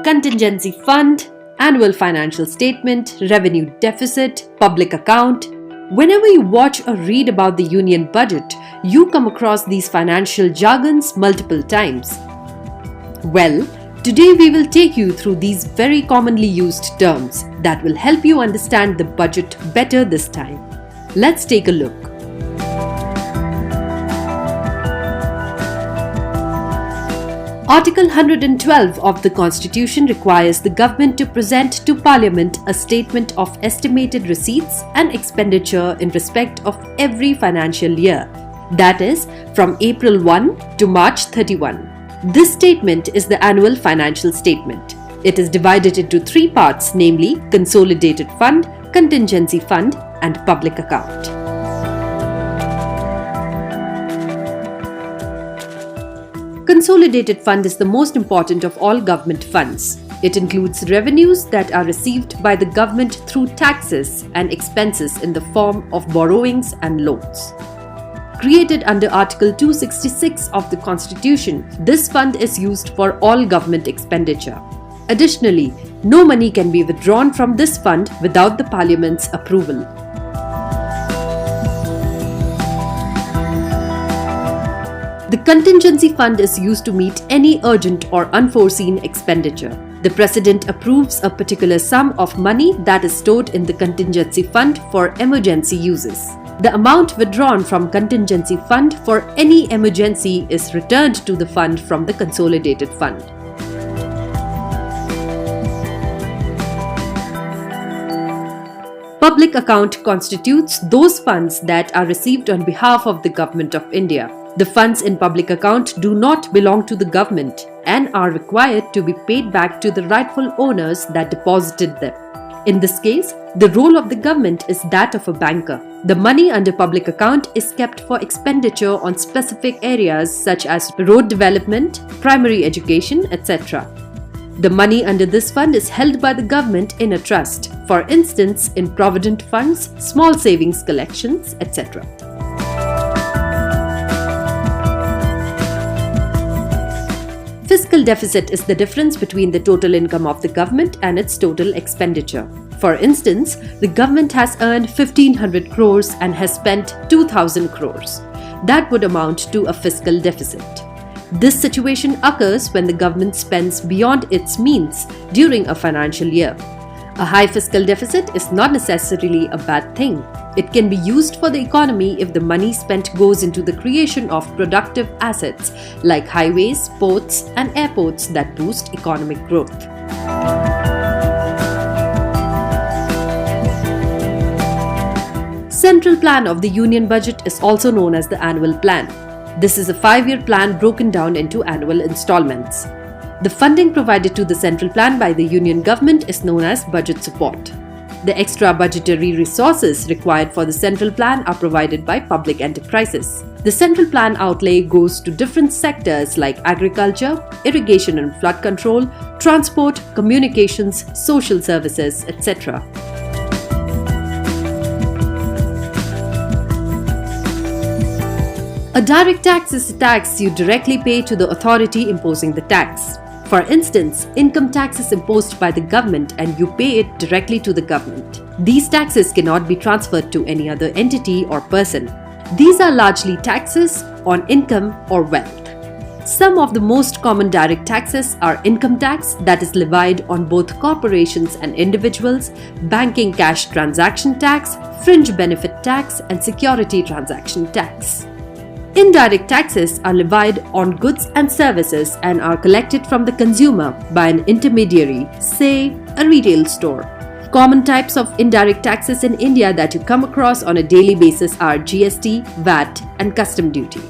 contingency fund, annual financial statement, revenue deficit, public account. Whenever you watch or read about the union budget, you come across these financial jargons multiple times. Well, today we will take you through these very commonly used terms that will help you understand the budget better this time. Let's take a look. Article 112 of the Constitution requires the government to present to Parliament a statement of estimated receipts and expenditure in respect of every financial year, that is, from April 1 to March 31. This statement is the annual financial statement. It is divided into three parts, namely Consolidated Fund, Contingency Fund, and Public Account. Consolidated Fund is the most important of all government funds. It includes revenues that are received by the government through taxes and expenses in the form of borrowings and loans. Created under Article 266 of the Constitution, this fund is used for all government expenditure. Additionally, no money can be withdrawn from this fund without the Parliament's approval. The contingency fund is used to meet any urgent or unforeseen expenditure. The President approves a particular sum of money that is stored in the contingency fund for emergency uses. The amount withdrawn from contingency fund for any emergency is returned to the fund from the consolidated fund. Public account constitutes those funds that are received on behalf of the Government of India. The funds in public account do not belong to the government and are required to be paid back to the rightful owners that deposited them. In this case, the role of the government is that of a banker. The money under public account is kept for expenditure on specific areas such as road development, primary education, etc. The money under this fund is held by the government in a trust, for instance in provident funds, small savings collections, etc. Fiscal deficit is the difference between the total income of the government and its total expenditure. For instance, the government has earned 1500 crores and has spent 2000 crores. That would amount to a fiscal deficit. This situation occurs when the government spends beyond its means during a financial year. A high fiscal deficit is not necessarily a bad thing. It can be used for the economy if the money spent goes into the creation of productive assets like highways, ports, and airports that boost economic growth. Central plan of the Union Budget is also known as the Annual Plan. This is a 5-year plan broken down into annual installments. The funding provided to the Central Plan by the Union Government is known as budget support. The extra budgetary resources required for the Central Plan are provided by public enterprises. The Central Plan outlay goes to different sectors like agriculture, irrigation and flood control, transport, communications, social services, etc. A direct tax is a tax you directly pay to the authority imposing the tax. For instance, income tax is imposed by the government and you pay it directly to the government. These taxes cannot be transferred to any other entity or person. These are largely taxes on income or wealth. Some of the most common direct taxes are income tax that is levied on both corporations and individuals, banking cash transaction tax, fringe benefit tax, and security transaction tax. Indirect taxes are levied on goods and services and are collected from the consumer by an intermediary, say a retail store. Common types of indirect taxes in India that you come across on a daily basis are GST, VAT, and custom duty.